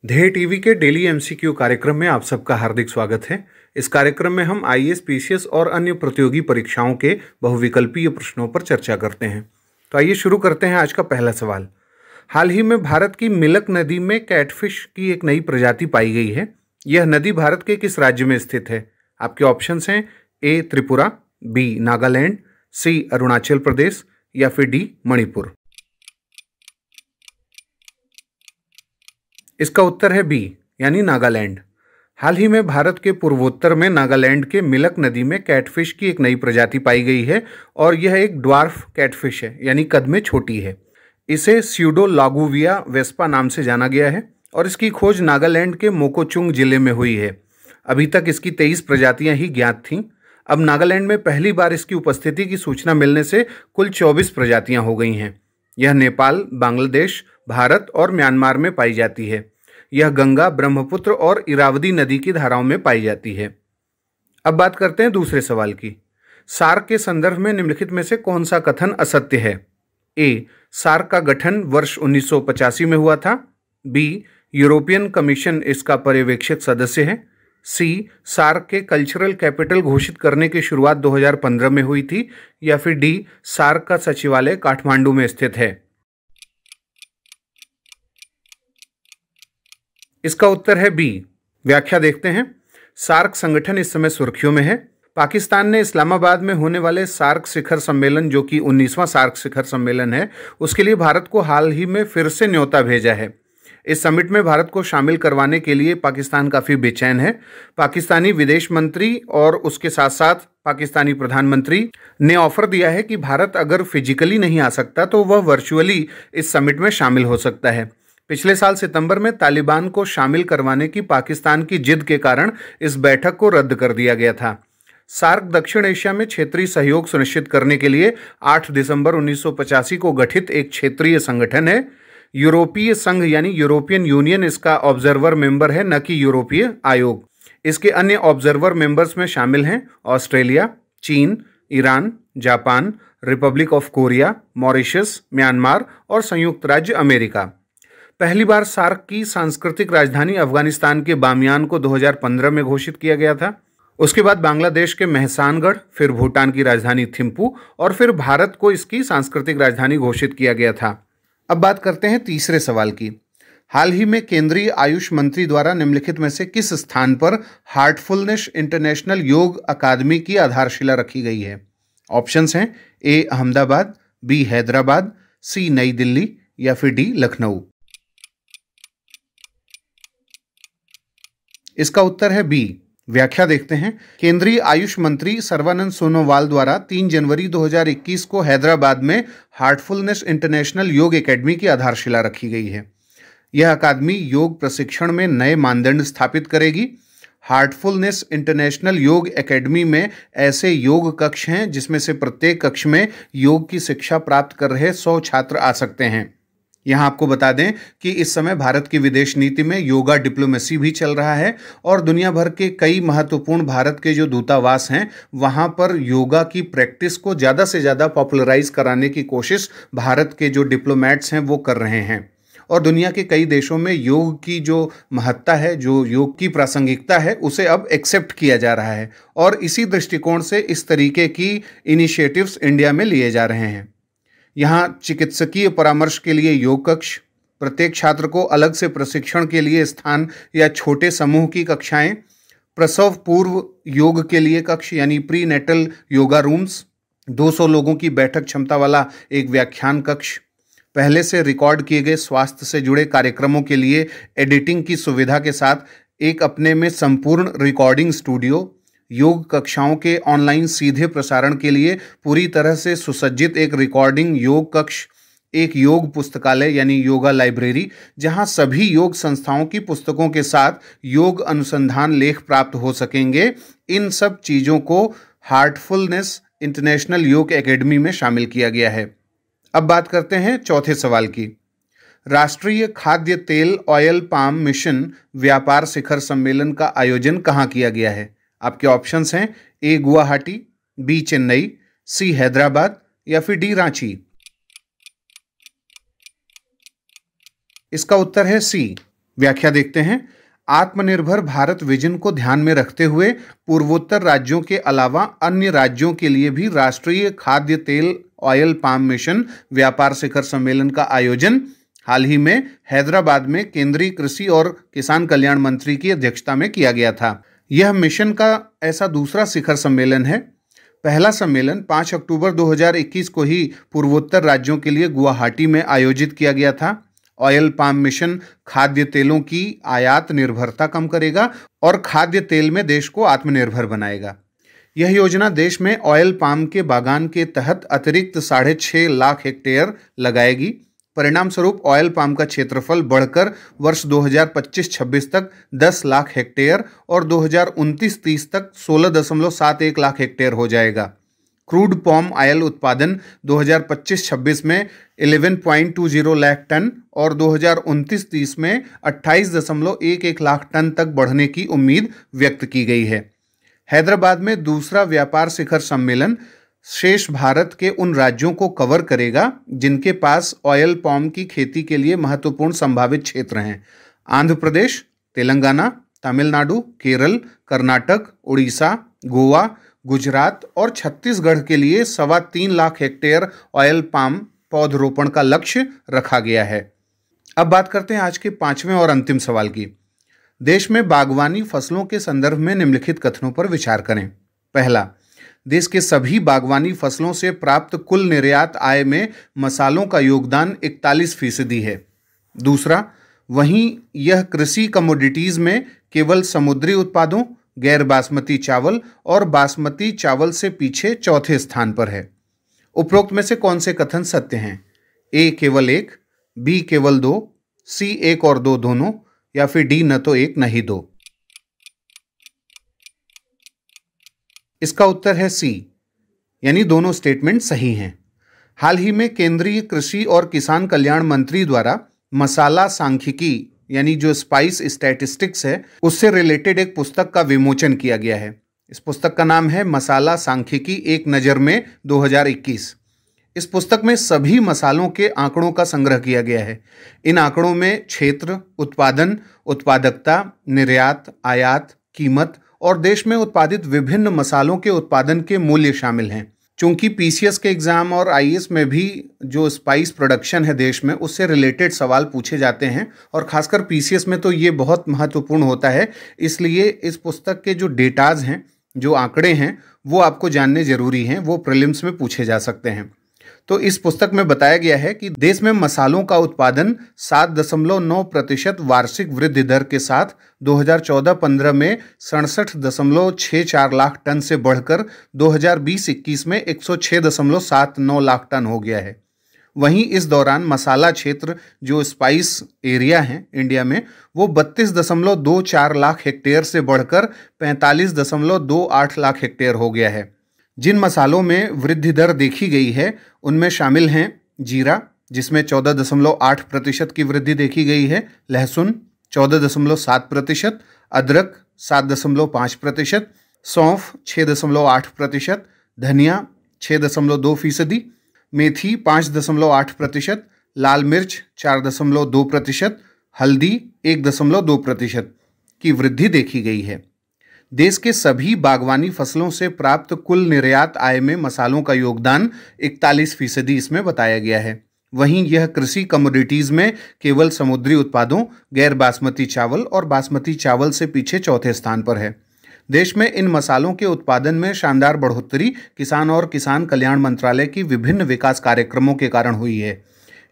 ध्येय टीवी के daily MCQ कार्यक्रम में आप सबका हार्दिक स्वागत है। इस कार्यक्रम में हम आईएएस, पीसीएस और अन्य प्रतियोगी परीक्षाओं के बहुविकल्पीय प्रश्नों पर चर्चा करते हैं। तो आइए शुरू करते हैं आज का पहला सवाल। हाल ही में भारत की मिलक नदी में कैटफिश की एक नई प्रजाति पाई गई है। यह नदी भारत के किस राज्य में स्थित है? आपके ऑप्शंस हैं ए त्रिपुरा, बी नागालैंड, सी अरुणाचल प्रदेश या फिर डी मणिपुर। इसका उत्तर है बी यानी नागालैंड। हाल ही में भारत के पूर्वोत्तर में नागालैंड के मिलक नदी में कैटफिश की एक नई प्रजाति पाई गई है और यह एक ड्वार्फ कैटफिश है यानी कद में छोटी है। इसे स्यूडोलागुविया वेस्पा नाम से जाना गया है और इसकी खोज नागालैंड के मोकोचुंग जिले में हुई है। अभी तक इसकी 23 प्रजातियां ही ज्ञात थीं। अब नागालैंड में पहली बार इसकी उपस्थिति की सूचना मिलने से कुल 24 प्रजातियां हो गई हैं। यह नेपाल, बांग्लादेश, भारत और म्यांमार में पाई जाती है। यह गंगा, ब्रह्मपुत्र और इरावदी नदी की धाराओं में पाई जाती है। अब बात करते हैं दूसरे सवाल की। सार्क के संदर्भ में निम्नलिखित में से कौन सा कथन असत्य है? ए, सार्क का गठन वर्ष 1985 में हुआ था। बी, यूरोपियन कमीशन इसका पर्यवेक्षक सदस्य है। सी, सार्क के कल्चरल कैपिटल घोषित करने की शुरुआत 2015 में हुई थी। या फिर डी, सार्क का सचिवालय काठमांडू में स्थित है। इसका उत्तर है बी। व्याख्या देखते हैं। सार्क संगठन इस समय सुर्खियों में है। पाकिस्तान ने इस्लामाबाद में होने वाले सार्क शिखर सम्मेलन, जो कि 19वां सार्क शिखर सम्मेलन है, उसके लिए भारत को हाल ही में फिर से न्योता भेजा है। इस समिट में भारत को शामिल करवाने के लिए पाकिस्तान काफ़ी बेचैन है। पाकिस्तानी विदेश मंत्री और उसके साथ साथ पाकिस्तानी प्रधानमंत्री ने ऑफर दिया है कि भारत अगर फिजिकली नहीं आ सकता तो वह वर्चुअली इस समिट में शामिल हो सकता है। पिछले साल सितंबर में तालिबान को शामिल करवाने की पाकिस्तान की जिद के कारण इस बैठक को रद्द कर दिया गया था। सार्क दक्षिण एशिया में क्षेत्रीय सहयोग सुनिश्चित करने के लिए 8 दिसंबर 1985 को गठित एक क्षेत्रीय संगठन है। यूरोपीय संघ यानी यूरोपियन यूनियन इसका ऑब्जर्वर मेंबर है, न कि यूरोपीय आयोग। इसके अन्य ऑब्जर्वर मेंबर्स में शामिल हैं ऑस्ट्रेलिया, चीन, Iran, Japan, Republic of Korea, Mauritius, Myanmar और संयुक्त राज्य अमेरिका। पहली बार सार्क की सांस्कृतिक राजधानी अफगानिस्तान के बामियान को 2015 में घोषित किया गया था। उसके बाद बांग्लादेश के मेहसानगढ़, फिर भूटान की राजधानी थिम्पू और फिर भारत को इसकी सांस्कृतिक राजधानी घोषित किया गया था। अब बात करते हैं तीसरे सवाल की। हाल ही में केंद्रीय आयुष मंत्री द्वारा निम्नलिखित में से किस स्थान पर हार्टफुलनेस इंटरनेशनल योग अकादमी की आधारशिला रखी गई है? ऑप्शंस हैं ए अहमदाबाद, बी हैदराबाद, सी नई दिल्ली या फिर डी लखनऊ। इसका उत्तर है बी। व्याख्या देखते हैं। केंद्रीय आयुष मंत्री सर्बानंद सोनोवाल द्वारा 3 जनवरी 2021 को हैदराबाद में हार्टफुलनेस इंटरनेशनल योग एकेडमी की आधारशिला रखी गई है। यह अकादमी योग प्रशिक्षण में नए मानदंड स्थापित करेगी। हार्टफुलनेस इंटरनेशनल योग एकेडमी में ऐसे योग कक्ष हैं जिसमें से प्रत्येक कक्ष में योग की शिक्षा प्राप्त कर रहे 100 छात्र आ सकते हैं। यहाँ आपको बता दें कि इस समय भारत की विदेश नीति में योगा डिप्लोमेसी भी चल रहा है और दुनिया भर के कई महत्वपूर्ण भारत के जो दूतावास हैं वहाँ पर योगा की प्रैक्टिस को ज़्यादा से ज़्यादा पॉपुलराइज कराने की कोशिश भारत के जो डिप्लोमेट्स हैं वो कर रहे हैं। और दुनिया के कई देशों में योग की जो महत्ता है, जो योग की प्रासंगिकता है, उसे अब एक्सेप्ट किया जा रहा है और इसी दृष्टिकोण से इस तरीके की इनिशिएटिव्स इंडिया में लिए जा रहे हैं। यहाँ चिकित्सकीय परामर्श के लिए योग कक्ष, प्रत्येक छात्र को अलग से प्रशिक्षण के लिए स्थान या छोटे समूह की कक्षाएं, प्रसव पूर्व योग के लिए कक्ष यानी प्री नेटल योगा रूम्स, 200 लोगों की बैठक क्षमता वाला एक व्याख्यान कक्ष, पहले से रिकॉर्ड किए गए स्वास्थ्य से जुड़े कार्यक्रमों के लिए एडिटिंग की सुविधा के साथ एक अपने में संपूर्ण रिकॉर्डिंग स्टूडियो, योग कक्षाओं के ऑनलाइन सीधे प्रसारण के लिए पूरी तरह से सुसज्जित एक रिकॉर्डिंग योग कक्ष, एक योग पुस्तकालय यानी योगा लाइब्रेरी जहां सभी योग संस्थाओं की पुस्तकों के साथ योग अनुसंधान लेख प्राप्त हो सकेंगे। इन सब चीज़ों को हार्टफुलनेस इंटरनेशनल योग एकेडमी में शामिल किया गया है। अब बात करते हैं चौथे सवाल की। राष्ट्रीय खाद्य तेल ऑयल पाम मिशन व्यापार शिखर सम्मेलन का आयोजन कहाँ किया गया है? आपके ऑप्शंस हैं ए गुवाहाटी, बी चेन्नई, सी हैदराबाद या फिर डी रांची। इसका उत्तर है सी व्याख्या देखते हैं। आत्मनिर्भर भारत विजन को ध्यान में रखते हुए पूर्वोत्तर राज्यों के अलावा अन्य राज्यों के लिए भी राष्ट्रीय खाद्य तेल ऑयल पाम मिशन व्यापार शिखर सम्मेलन का आयोजन हाल ही में हैदराबाद में केंद्रीय कृषि और किसान कल्याण मंत्री की अध्यक्षता में किया गया था। यह मिशन का ऐसा दूसरा शिखर सम्मेलन है। पहला सम्मेलन 5 अक्टूबर 2021 को ही पूर्वोत्तर राज्यों के लिए गुवाहाटी में आयोजित किया गया था। ऑयल पाम मिशन खाद्य तेलों की आयात निर्भरता कम करेगा और खाद्य तेल में देश को आत्मनिर्भर बनाएगा। यह योजना देश में ऑयल पाम के बागान के तहत अतिरिक्त 6.5 लाख हेक्टेयर लगाएगी। परिणाम स्वरूप ऑयल पाम का क्षेत्रफल बढ़कर वर्ष 2025-26 तक 10 लाख हेक्टेयर और 2029-30 तक 16.71 लाख हेक्टेयर हो जाएगा। क्रूड पाम ऑयल उत्पादन 2025-26 में 11.20 लाख टन और 2029-30 में 28.11 लाख टन तक बढ़ने की उम्मीद व्यक्त की गई है। हैदराबाद में दूसरा व्यापार शिखर सम्मेलन शेष भारत के उन राज्यों को कवर करेगा जिनके पास ऑयल पाम की खेती के लिए महत्वपूर्ण संभावित क्षेत्र हैं। आंध्र प्रदेश, तेलंगाना, तमिलनाडु, केरल, कर्नाटक, उड़ीसा, गोवा, गुजरात और छत्तीसगढ़ के लिए 3.25 लाख हेक्टेयर ऑयल पाम पौधरोपण का लक्ष्य रखा गया है। अब बात करते हैं आज के 5वें और अंतिम सवाल की। देश में बागवानी फसलों के संदर्भ में निम्नलिखित कथनों पर विचार करें। पहला, देश के सभी बागवानी फसलों से प्राप्त कुल निर्यात आय में मसालों का योगदान 41% है। दूसरा, वहीं यह कृषि कमोडिटीज में केवल समुद्री उत्पादों, गैर बासमती चावल और बासमती चावल से पीछे चौथे स्थान पर है। उपरोक्त में से कौन से कथन सत्य हैं? ए केवल 1, बी केवल 2, सी 1 और 2 दोनों, या फिर डी न तो 1 न ही 2। इसका उत्तर है सी, यानी दोनों स्टेटमेंट सही हैं। हाल ही में केंद्रीय कृषि और किसान कल्याण मंत्री द्वारा मसाला सांख्यिकी यानी जो स्पाइस स्टैटिस्टिक्स है उससे रिलेटेड एक पुस्तक का विमोचन किया गया है। इस पुस्तक का नाम है मसाला सांख्यिकी एक नज़र में 2021। इस पुस्तक में सभी मसालों के आंकड़ों का संग्रह किया गया है। इन आंकड़ों में क्षेत्र, उत्पादन, उत्पादकता, निर्यात, आयात, कीमत और देश में उत्पादित विभिन्न मसालों के उत्पादन के मूल्य शामिल हैं। चूंकि पीसीएस के एग्जाम और आईएएस में भी जो स्पाइस प्रोडक्शन है देश में उससे रिलेटेड सवाल पूछे जाते हैं और खासकर पीसीएस में तो ये बहुत महत्वपूर्ण होता है, इसलिए इस पुस्तक के जो डेटाज हैं, जो आंकड़े हैं वो आपको जानने जरूरी हैं, वो प्रीलिम्स में पूछे जा सकते हैं। तो इस पुस्तक में बताया गया है कि देश में मसालों का उत्पादन 7.9% वार्षिक वृद्धि दर के साथ 2014-15 में 67.64 लाख टन से बढ़कर 2020-21 में 106.79 लाख टन हो गया है। वहीं इस दौरान मसाला क्षेत्र जो स्पाइस एरिया है इंडिया में वो 32.24 लाख हेक्टेयर से बढ़कर 45.28 लाख हेक्टेयर हो गया है। जिन मसालों में वृद्धि दर देखी गई है उनमें शामिल हैं जीरा जिसमें 14.8% की वृद्धि देखी गई है, लहसुन 14.7%, अदरक 7.5%, सौंफ 6.8%, धनिया 6.2%, मेथी 5.8%, लाल मिर्च 4.2%, हल्दी 1.2% की वृद्धि देखी गई है। देश के सभी बागवानी फसलों से प्राप्त कुल निर्यात आय में मसालों का योगदान 41% इसमें बताया गया है। वहीं यह कृषि कमोडिटीज में केवल समुद्री उत्पादों, गैर बासमती चावल और बासमती चावल से पीछे चौथे स्थान पर है। देश में इन मसालों के उत्पादन में शानदार बढ़ोतरी किसान और किसान कल्याण मंत्रालय की विभिन्न विकास कार्यक्रमों के कारण हुई है।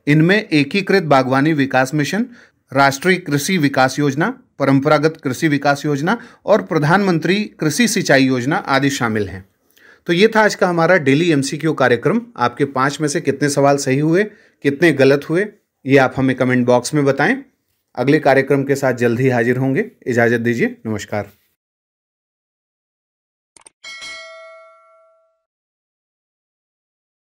इनमें एकीकृत बागवानी विकास मिशन, राष्ट्रीय कृषि विकास योजना, परंपरागत कृषि विकास योजना और प्रधानमंत्री कृषि सिंचाई योजना आदि शामिल हैं। तो ये था आज का हमारा डेली एमसीक्यू कार्यक्रम। आपके 5 में से कितने सवाल सही हुए, कितने गलत हुए, ये आप हमें कमेंट बॉक्स में बताएं। अगले कार्यक्रम के साथ जल्द ही हाजिर होंगे। इजाज़त दीजिए, नमस्कार।